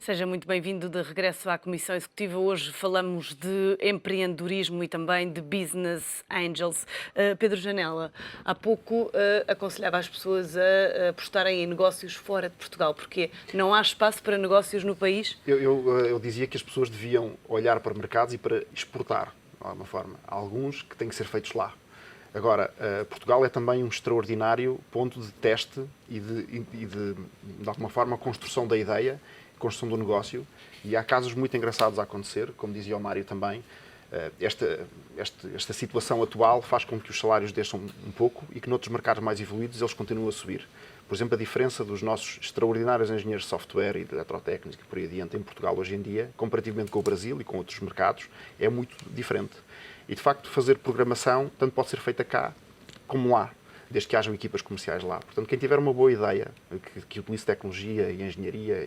Seja muito bem-vindo de regresso à Comissão Executiva. Hoje falamos de empreendedorismo e também de business angels. Pedro Janela, há pouco aconselhava as pessoas a apostarem em negócios fora de Portugal, porque não há espaço para negócios no país? Eu dizia que as pessoas deviam olhar para mercados e para exportar, de alguma forma. Há alguns que têm que ser feitos lá. Agora, Portugal é também um extraordinário ponto de teste e de alguma forma, construção da ideia, construção do negócio, e há casos muito engraçados a acontecer, como dizia o Mário também. Esta situação atual faz com que os salários desçam um pouco e que noutros mercados mais evoluídos eles continuem a subir. Por exemplo, a diferença dos nossos extraordinários engenheiros de software e de eletrotécnica por aí adiante em Portugal hoje em dia, comparativamente com o Brasil e com outros mercados, é muito diferente. E, de facto, fazer programação tanto pode ser feita cá como lá, desde que hajam equipas comerciais lá. Portanto, quem tiver uma boa ideia, que utilize tecnologia e engenharia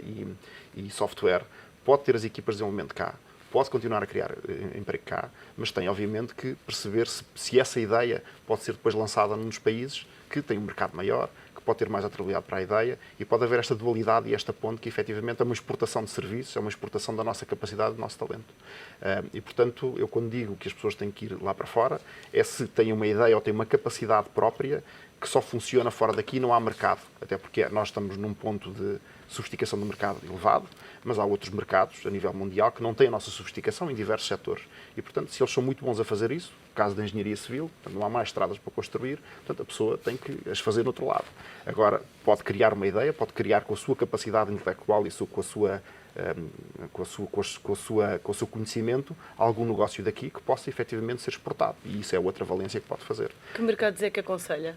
e software, pode ter as equipas de desenvolvimento cá, pode continuar a criar emprego cá, mas tem, obviamente, que perceber se essa ideia pode ser depois lançada nos países que têm um mercado maior, que pode ter mais atratividade para a ideia e pode haver esta dualidade e esta ponte que, efetivamente, é uma exportação de serviços, é uma exportação da nossa capacidade, do nosso talento. E, portanto, eu quando digo que as pessoas têm que ir lá para fora, é se têm uma ideia ou têm uma capacidade própria que só funciona fora daqui, não há mercado. Até porque nós estamos num ponto de sofisticação do mercado elevado, mas há outros mercados a nível mundial que não têm a nossa sofisticação em diversos setores. E, portanto, se eles são muito bons a fazer isso, no caso da engenharia civil, portanto, não há mais estradas para construir, portanto, a pessoa tem que as fazer no outro lado. Agora, pode criar uma ideia, pode criar com a sua capacidade intelectual e com o seu conhecimento algum negócio daqui que possa efetivamente ser exportado. E isso é outra valência que pode fazer. Que mercados é que aconselha?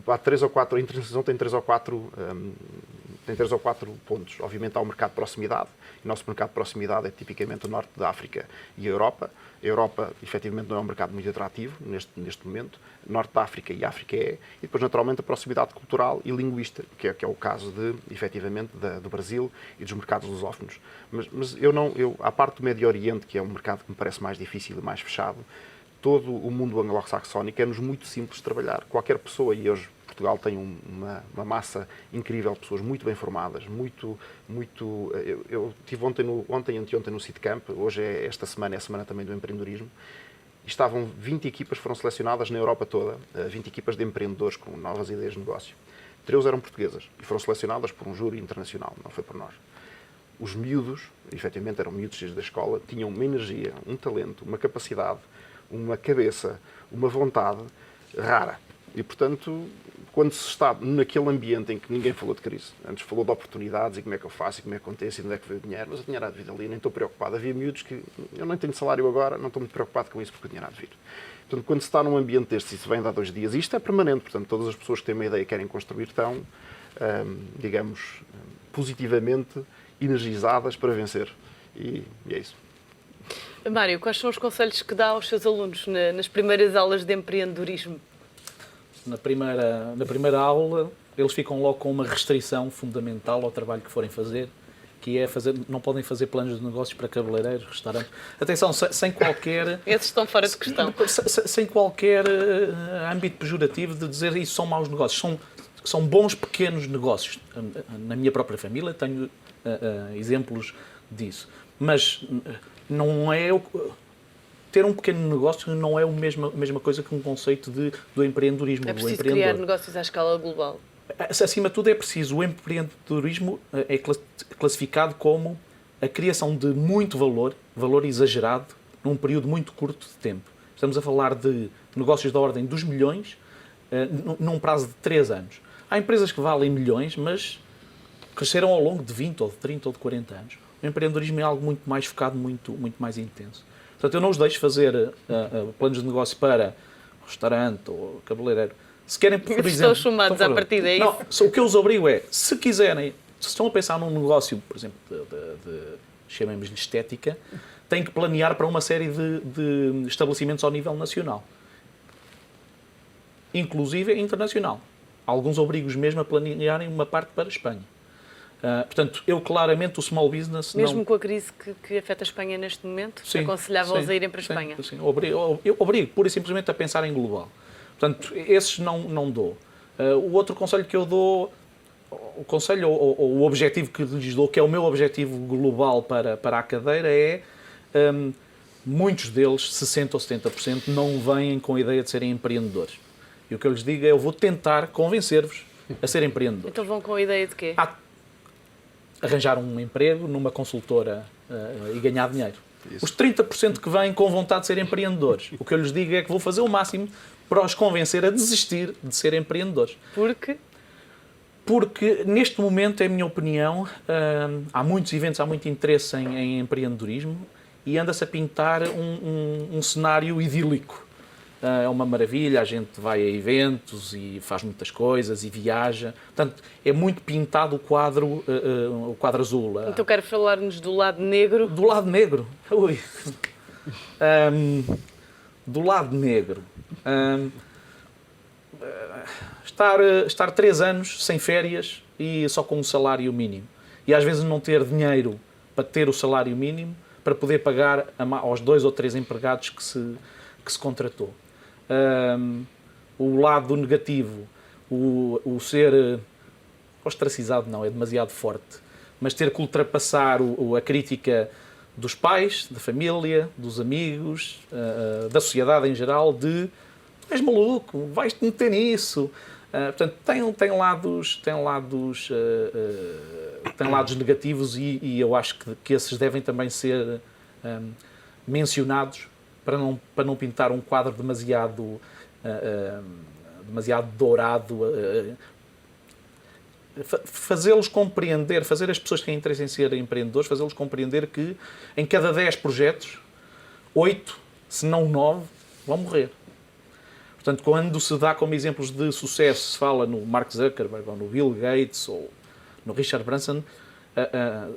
Há três ou quatro, a internacionalização tem três ou quatro pontos. Obviamente há o mercado de proximidade. O nosso mercado de proximidade é tipicamente o norte da África e a Europa. A Europa, efetivamente, não é um mercado muito atrativo neste momento. O norte da África e a África é. E depois, naturalmente, a proximidade cultural e linguística, que é o caso, efetivamente, do Brasil e dos mercados lusófonos. Mas à parte do Médio Oriente, que é um mercado que me parece mais difícil e mais fechado, todo o mundo anglo-saxónico é-nos muito simples de trabalhar. Qualquer pessoa, e hoje Portugal tem uma massa incrível de pessoas muito bem formadas, eu estive ontem e anteontem no Citecamp, hoje esta semana é a semana também do empreendedorismo, e estavam 20 equipas, foram selecionadas na Europa toda, 20 equipas de empreendedores com novas ideias de negócio. 13 eram portuguesas e foram selecionadas por um júri internacional, não foi por nós. Os miúdos, efetivamente eram miúdos da escola, tinham uma energia, um talento, uma capacidade, uma cabeça, uma vontade rara. E, portanto, quando se está naquele ambiente em que ninguém falou de crise, antes falou de oportunidades e como é que eu faço e como é que acontece e onde é que veio o dinheiro, mas o dinheiro há de vir ali, nem estou preocupado. Havia miúdos que eu nem tenho salário agora, não estou muito preocupado com isso porque o dinheiro há de vir. Portanto, quando se está num ambiente destes e se vem de há 2 dias, isto é permanente, portanto, todas as pessoas que têm uma ideia e querem construir estão, digamos, positivamente energizadas para vencer. E é isso. Mário, quais são os conselhos que dá aos seus alunos nas primeiras aulas de empreendedorismo? Na primeira aula, eles ficam logo com uma restrição fundamental ao trabalho que forem fazer, que é não podem fazer planos de negócios para cabeleireiros, restaurantes. Atenção, sem qualquer... Esses estão fora de questão. Sem qualquer âmbito pejorativo de dizer isso são maus negócios. São bons pequenos negócios. Na minha própria família tenho exemplos disso. Mas não é... Ter um pequeno negócio não é a mesma coisa que um conceito do empreendedorismo. É preciso criar negócios à escala global. Acima de tudo é preciso. O empreendedorismo é classificado como a criação de muito valor exagerado, num período muito curto de tempo. Estamos a falar de negócios da ordem dos milhões, num prazo de 3 anos. Há empresas que valem milhões, mas cresceram ao longo de 20, ou de 30, ou de 40 anos. O empreendedorismo é algo muito mais focado, muito mais intenso. Portanto, eu não os deixo fazer planos de negócio para restaurante ou cabeleireiro. Se querem, por exemplo... Estão chumados à partida, é isso? Não, o que eu os obrigo é, se quiserem, se estão a pensar num negócio, por exemplo, chamemos-lhe estética, têm que planear para uma série de estabelecimentos ao nível nacional. Inclusive internacional. Alguns obrigo-os mesmo a planearem uma parte para a Espanha. Portanto, eu claramente o small business... Mesmo com a crise que afeta a Espanha neste momento, aconselhava-os a irem para a Espanha? Sim, eu obrigo pura e simplesmente a pensar em global. Portanto, esses não dou. O outro conselho que eu dou o conselho ou o objetivo que lhes dou, que é o meu objetivo global para a cadeira, é muitos deles, 60% ou 70%, não vêm com a ideia de serem empreendedores. E o que eu lhes digo é, eu vou tentar convencer-vos a serem empreendedores. Então vão com a ideia de quê? Arranjar um emprego numa consultora e ganhar dinheiro. Isso. Os 30% que vêm com vontade de ser empreendedores, o que eu lhes digo é que vou fazer o máximo para os convencer a desistir de ser empreendedores. Porque neste momento, é a minha opinião, há muitos eventos, há muito interesse em empreendedorismo e anda-se a pintar um cenário idílico. É uma maravilha, a gente vai a eventos e faz muitas coisas e viaja. Portanto, é muito pintado o quadro azul. Então quero falar-nos do lado negro. Do lado negro? Ui. Do lado negro. Estar 3 anos sem férias e só com um salário mínimo. E às vezes não ter dinheiro para ter o salário mínimo para poder pagar aos 2 ou 3 empregados que se contratou. O lado negativo, o ser ostracizado não, é demasiado forte, mas ter que ultrapassar a crítica dos pais, da família, dos amigos, da sociedade em geral, de tu és maluco, vais-te meter nisso. Portanto, tem lados negativos e eu acho que esses devem também ser mencionados para não pintar um quadro demasiado dourado. Fazê-los compreender, fazer as pessoas que têm interesse em ser empreendedores, fazê-los compreender que em cada 10 projetos, 8, se não 9, vão morrer. Portanto, quando se dá como exemplos de sucesso, se fala no Mark Zuckerberg, ou no Bill Gates, ou no Richard Branson,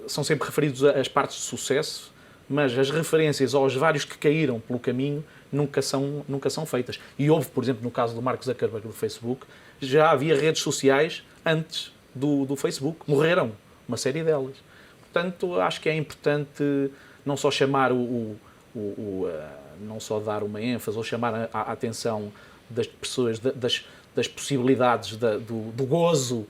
são sempre referidos às partes de sucesso, mas as referências aos vários que caíram pelo caminho nunca são feitas. E houve, por exemplo, no caso do Mark Zuckerberg do Facebook, já havia redes sociais antes do Facebook. Morreram uma série delas. Portanto, acho que é importante não só chamar não só dar uma ênfase ou chamar a atenção das pessoas, das possibilidades, do gozo,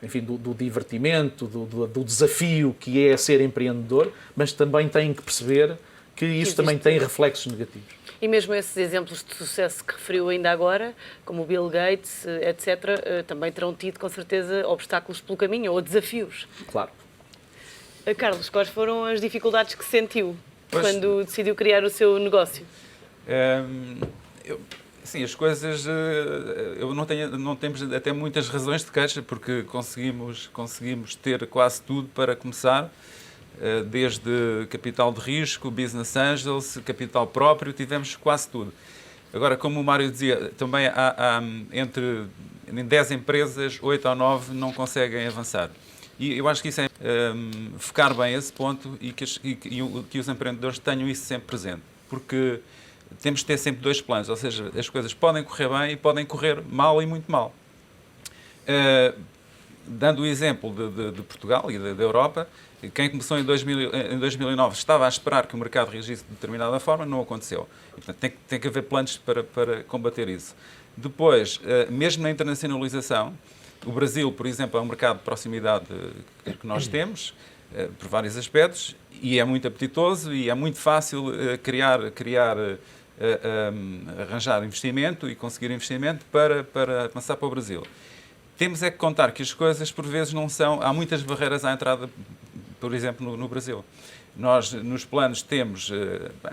enfim, do divertimento, do desafio que é ser empreendedor, mas também têm que perceber que isso também tem reflexos negativos. E mesmo esses exemplos de sucesso que referiu ainda agora, como o Bill Gates, etc., também terão tido, com certeza, obstáculos pelo caminho ou desafios. Claro. Carlos, quais foram as dificuldades que sentiu quando decidiu criar o seu negócio? Sim, as coisas, não temos até muitas razões de queixa, porque conseguimos ter quase tudo para começar, desde capital de risco, business angels, capital próprio, tivemos quase tudo. Agora, como o Mário dizia, também há entre 10 empresas, 8 ou 9 não conseguem avançar. E eu acho que isso é focar bem esse ponto e que os empreendedores tenham isso sempre presente, porque temos de ter sempre 2 planos, ou seja, as coisas podem correr bem e podem correr mal e muito mal. Dando o exemplo de Portugal e da Europa, quem começou em 2009 estava a esperar que o mercado reagisse de determinada forma, não aconteceu. E, portanto, tem que haver planos para combater isso. Depois, mesmo na internacionalização, o Brasil, por exemplo, é um mercado de proximidade que nós temos, por vários aspectos, e é muito apetitoso e é muito fácil arranjar investimento e conseguir investimento para avançar para o Brasil. Temos é que contar que as coisas, por vezes, não são... Há muitas barreiras à entrada, por exemplo, no Brasil. Nós, nos planos,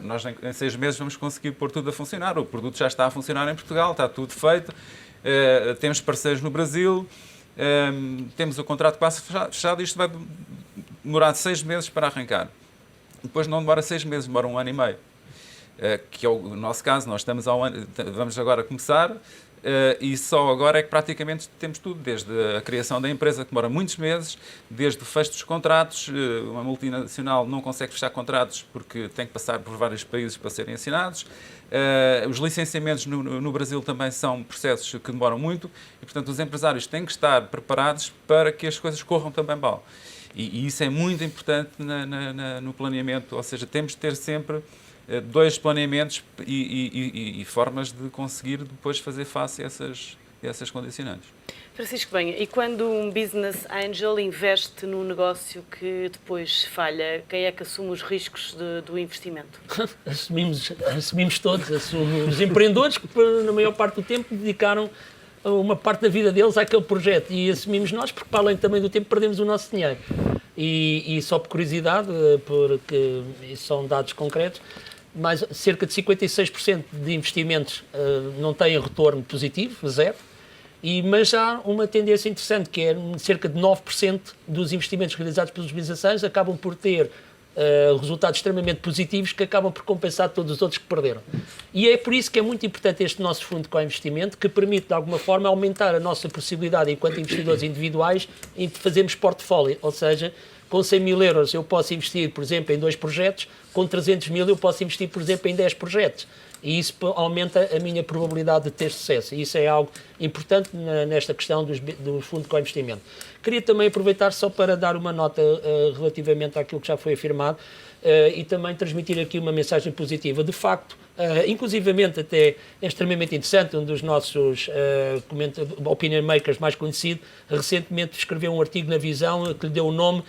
nós em 6 meses vamos conseguir pôr tudo a funcionar. O produto já está a funcionar em Portugal, está tudo feito. Temos parceiros no Brasil, temos o contrato quase fechado e isto vai demorar 6 meses para arrancar. Depois não demora 6 meses, demora 1 ano e meio. Que é o nosso caso, nós estamos vamos agora começar e só agora é que praticamente temos tudo, desde a criação da empresa, que demora muitos meses, desde o fecho dos contratos. Uma multinacional não consegue fechar contratos porque tem que passar por vários países para serem assinados. Os licenciamentos no Brasil também são processos que demoram muito e, portanto, os empresários têm que estar preparados para que as coisas corram também mal. E isso é muito importante no planeamento, ou seja, temos de ter sempre 2 planeamentos e formas de conseguir depois fazer face a essas condicionantes. Francisco Benha, e quando um business angel investe num negócio que depois falha, quem é que assume os riscos do investimento? Assumimos todos, os empreendedores que na maior parte do tempo dedicaram uma parte da vida deles àquele projeto, e assumimos nós porque para além também do tempo perdemos o nosso dinheiro. E só por curiosidade, porque isso são dados concretos, mas cerca de 56% de investimentos não têm retorno positivo, zero. Mas há uma tendência interessante, que é cerca de 9% dos investimentos realizados pelos business angels acabam por ter resultados extremamente positivos que acabam por compensar todos os outros que perderam. E é por isso que é muito importante este nosso fundo de co-investimento, que permite, de alguma forma, aumentar a nossa possibilidade, enquanto investidores individuais, em fazermos portfólio, ou seja, com 100 mil euros eu posso investir, por exemplo, em 2 projetos, com 300 mil eu posso investir, por exemplo, em 10 projetos. E isso aumenta a minha probabilidade de ter sucesso. E isso é algo importante nesta questão do fundo de co-investimento. Queria também aproveitar só para dar uma nota relativamente àquilo que já foi afirmado e também transmitir aqui uma mensagem positiva. De facto, inclusivamente até é extremamente interessante, um dos nossos opinion makers mais conhecido, recentemente escreveu um artigo na Visão que lhe deu o nome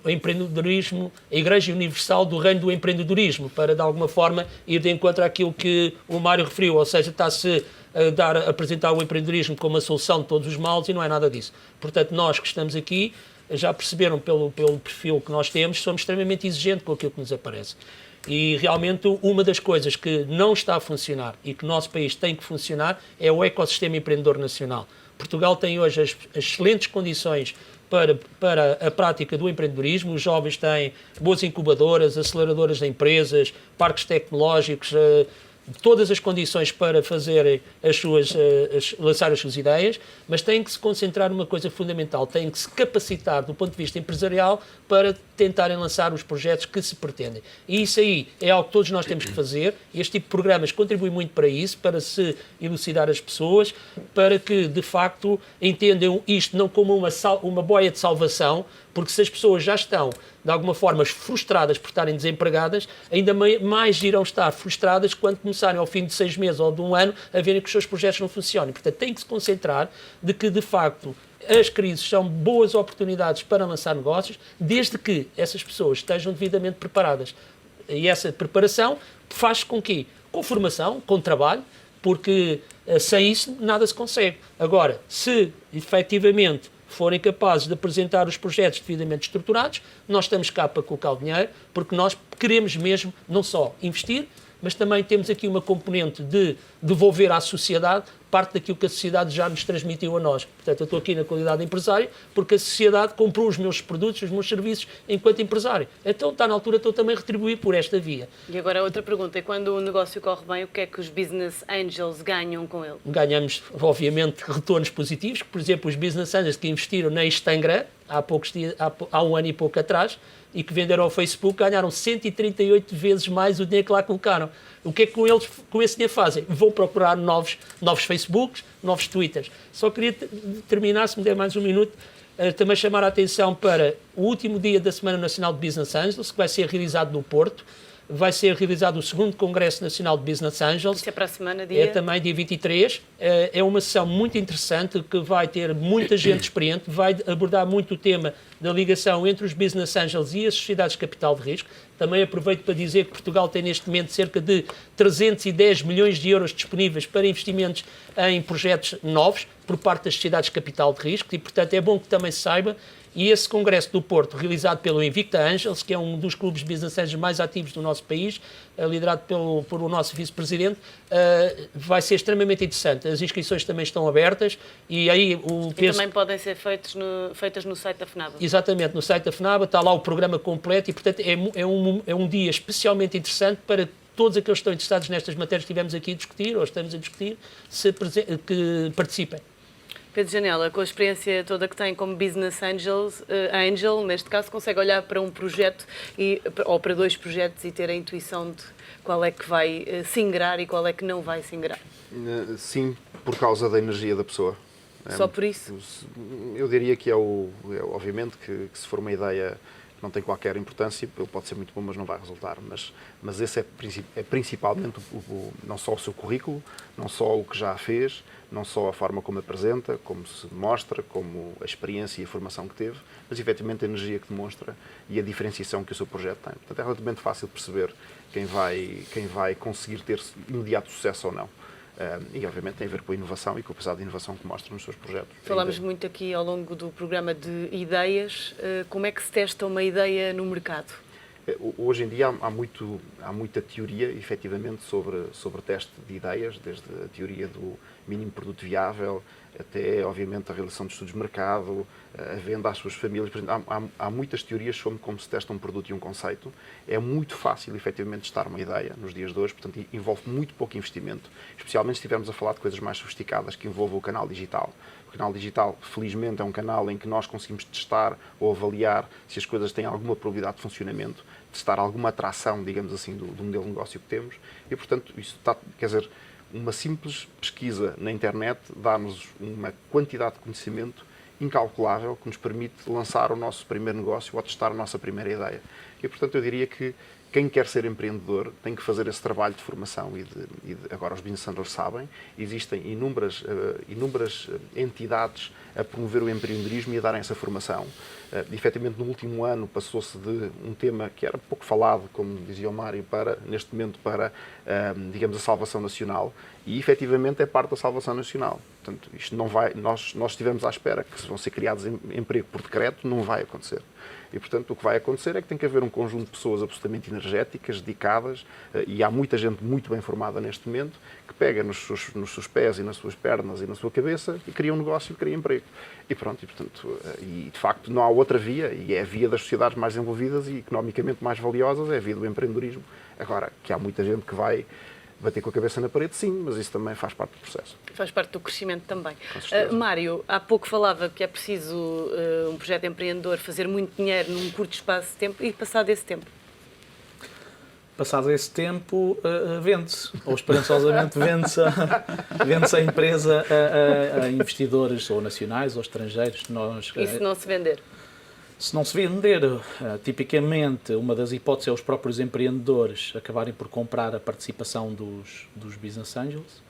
o empreendedorismo, a Igreja Universal do Reino do Empreendedorismo, para de alguma forma ir de encontro àquilo que o Mário referiu, ou seja, está-se a apresentar o empreendedorismo como a solução de todos os males e não é nada disso. Portanto, nós que estamos aqui, já perceberam pelo perfil que nós temos, somos extremamente exigentes com aquilo que nos aparece. E realmente uma das coisas que não está a funcionar e que o nosso país tem que funcionar é o ecossistema empreendedor nacional. Portugal tem hoje as excelentes condições para a prática do empreendedorismo. Os jovens têm boas incubadoras, aceleradoras de empresas, parques tecnológicos, todas as condições para fazerem lançar as suas ideias, mas têm que se concentrar numa coisa fundamental, têm que se capacitar do ponto de vista empresarial para tentarem lançar os projetos que se pretendem. E isso aí é algo que todos nós temos que fazer. Este tipo de programas contribui muito para isso, para se elucidar as pessoas, para que, de facto, entendam isto não como uma boia de salvação, porque se as pessoas já estão, de alguma forma, frustradas por estarem desempregadas, ainda mais irão estar frustradas quando começarem, ao fim de 6 meses ou de um ano, a verem que os seus projetos não funcionam. Portanto, têm que se concentrar de que, de facto, as crises são boas oportunidades para lançar negócios, desde que essas pessoas estejam devidamente preparadas. E essa preparação faz com que, com formação, com trabalho, porque sem isso nada se consegue. Agora, se efetivamente forem capazes de apresentar os projetos devidamente estruturados, nós estamos cá para colocar o dinheiro, porque nós queremos mesmo não só investir, mas também temos aqui uma componente de devolver à sociedade parte daquilo que a sociedade já nos transmitiu a nós. Portanto, eu estou aqui na qualidade de empresário porque a sociedade comprou os meus produtos, os meus serviços enquanto empresário. Então está na altura de eu também retribuir por esta via. E agora outra pergunta, e quando o negócio corre bem, o que é que os business angels ganham com ele? Ganhamos, obviamente, retornos positivos. Por exemplo, os business angels que investiram na Instagram há um ano e pouco atrás, e que venderam ao Facebook, ganharam 138 vezes mais o dinheiro que lá colocaram. O que é que com esse dinheiro fazem? Vão procurar novos Facebooks, novos Twitters. Só queria terminar, se me der mais um minuto, também chamar a atenção para o último dia da Semana Nacional de Business Angels, que vai ser realizado no Porto. Vai ser realizado o 2º Congresso Nacional de Business Angels. Isso é para a semana, dia? É também dia 23. É uma sessão muito interessante que vai ter muita gente experiente, vai abordar muito o tema da ligação entre os Business Angels e as sociedades de capital de risco. Também aproveito para dizer que Portugal tem neste momento cerca de 310 milhões de euros disponíveis para investimentos em projetos novos por parte das sociedades de capital de risco e, portanto, é bom que também se saiba. E esse congresso do Porto, realizado pelo Invicta Angels, que é um dos clubes de business angels mais ativos do nosso país, liderado pelo nosso vice-presidente, vai ser extremamente interessante. As inscrições também estão abertas e aí também podem ser feitas no site da FNABA. Exatamente, no site da FNABA está lá o programa completo e, portanto, é um dia especialmente interessante para todos aqueles que estão interessados nestas matérias que estivemos aqui a discutir ou estamos a discutir, que participem. Pedro Janela, com a experiência toda que tem como business angel, neste caso, consegue olhar para um projeto ou para 2 projetos e ter a intuição de qual é que vai se ingrar e qual é que não vai se ingrar? Sim, por causa da energia da pessoa. Só por isso? Eu diria que obviamente que se for uma ideia não tem qualquer importância, ele pode ser muito bom, mas não vai resultar. Mas esse é principalmente não só o seu currículo, não só o que já fez, não só a forma como apresenta, como se mostra, como a experiência e a formação que teve, mas efetivamente a energia que demonstra e a diferenciação que o seu projeto tem. Portanto, é relativamente fácil perceber quem vai conseguir ter imediato sucesso ou não. E obviamente tem a ver com a inovação e com a capacidade de inovação que mostra nos seus projetos. Falámos muito aqui ao longo do programa de ideias. Como é que se testa uma ideia no mercado? Hoje em dia há muita teoria, efetivamente, sobre teste de ideias, desde a teoria do mínimo produto viável, até, obviamente, a realização de estudos de mercado, a venda às suas famílias. Por exemplo, há muitas teorias sobre como se testa um produto e um conceito. É muito fácil, efetivamente, testar uma ideia nos dias de hoje, portanto, envolve muito pouco investimento, especialmente se estivermos a falar de coisas mais sofisticadas que envolvam o canal digital. O canal digital, felizmente, é um canal em que nós conseguimos testar ou avaliar se as coisas têm alguma probabilidade de funcionamento, testar alguma atração, digamos assim, do modelo de negócio que temos. E, portanto, isso está, quer dizer, uma simples pesquisa na internet dá-nos uma quantidade de conhecimento incalculável que nos permite lançar o nosso primeiro negócio ou testar a nossa primeira ideia. E, portanto, eu diria que quem quer ser empreendedor tem que fazer esse trabalho de formação agora os business angels sabem, existem inúmeras entidades a promover o empreendedorismo e a darem essa formação. Efetivamente, no último ano passou-se de um tema que era pouco falado, como dizia o Mário, neste momento para, digamos, a salvação nacional, e efetivamente é parte da salvação nacional. Portanto, isto não vai, nós estivemos à espera que vão ser criados emprego por decreto, não vai acontecer. E, portanto, o que vai acontecer é que tem que haver um conjunto de pessoas absolutamente energéticas, dedicadas, e há muita gente muito bem formada neste momento, que pega nos seus pés e nas suas pernas e na sua cabeça e cria um negócio e cria emprego. E pronto, e, portanto, e de facto não há outra via, e é a via das sociedades mais desenvolvidas e economicamente mais valiosas, é a via do empreendedorismo. Agora, que há muita gente que vai bater com a cabeça na parede, sim, mas isso também faz parte do processo. Faz parte do crescimento também. Com certeza. Mário, há pouco falava que é preciso um projeto empreendedor fazer muito dinheiro num curto espaço de tempo e passado esse tempo. Passado esse tempo, vende-se, ou esperançosamente vende-se a empresa a investidores ou nacionais ou estrangeiros. E se não se vender? Se não se vender, tipicamente, uma das hipóteses é os próprios empreendedores acabarem por comprar a participação dos business angels,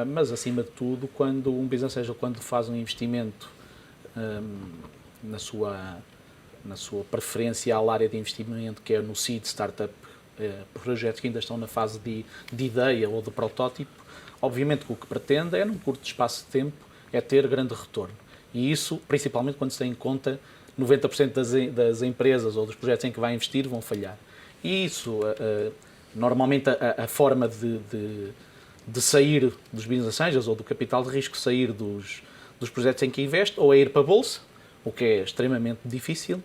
mas, acima de tudo, quando um business angel faz um investimento na sua preferencial área de investimento, que é no seed, startup, projetos que ainda estão na fase de ideia ou de protótipo, obviamente que o que pretende é, num curto espaço de tempo, é ter grande retorno. E isso, principalmente quando se tem em conta 90% das empresas ou dos projetos em que vai investir vão falhar. E isso, normalmente, a forma de sair dos business angels ou do capital de risco, sair dos projetos em que investe, ou é ir para a bolsa, o que é extremamente difícil,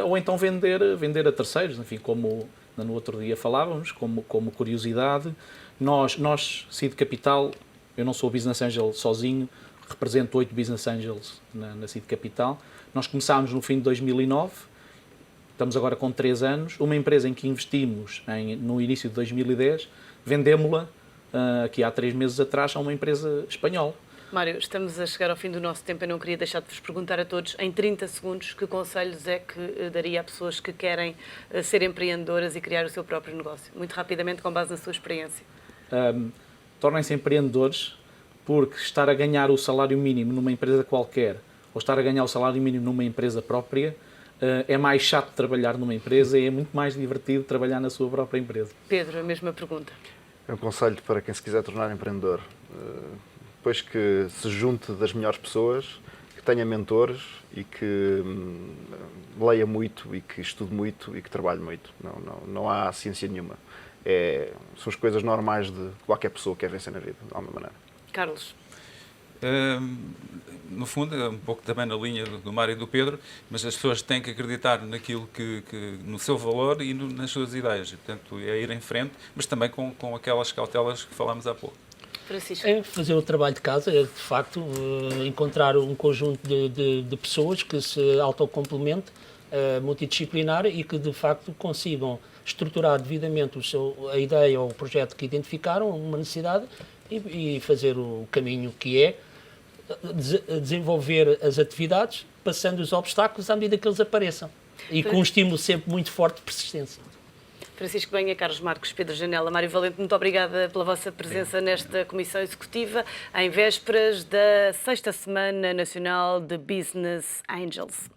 ou então vender a terceiros, enfim, como no outro dia falávamos, como curiosidade. Nós, Seed Capital, eu não sou business angel sozinho, represento 8 business angels na Seed Capital. Nós começámos no fim de 2009, estamos agora com 3 anos, uma empresa em que investimos no início de 2010, vendemos-la aqui há 3 meses atrás a uma empresa espanhola. Mário, estamos a chegar ao fim do nosso tempo, eu não queria deixar de vos perguntar a todos, em 30 segundos, que conselhos é que daria a pessoas que querem ser empreendedoras e criar o seu próprio negócio? Muito rapidamente, com base na sua experiência. Tornem-se empreendedores, porque estar a ganhar o salário mínimo numa empresa qualquer ou estar a ganhar o salário mínimo numa empresa própria é mais chato trabalhar numa empresa e é muito mais divertido trabalhar na sua própria empresa. Pedro, a mesma pergunta. É um conselho para quem se quiser tornar empreendedor. Depois que se junte das melhores pessoas, que tenha mentores e que leia muito e que estude muito e que trabalhe muito. Não há ciência nenhuma. São as coisas normais de qualquer pessoa que quer vencer na vida, de alguma maneira. Carlos. No fundo, é um pouco também na linha do Mário e do Pedro, mas as pessoas têm que acreditar naquilo no seu valor e nas suas ideias. Portanto, é ir em frente, mas também com aquelas cautelas que falámos há pouco. Francisco. É fazer o trabalho de casa, é de facto encontrar um conjunto de pessoas que se autocomplementem, multidisciplinar e que de facto consigam estruturar devidamente a ideia ou o projeto que identificaram, uma necessidade, e fazer o caminho que é desenvolver as atividades, passando os obstáculos à medida que eles apareçam. E com um estímulo sempre muito forte de persistência. Francisco Benha, Carlos Marcos, Pedro Janela, Mário Valente, muito obrigada pela vossa presença nesta Comissão Executiva, em vésperas da 6ª Semana Nacional de Business Angels.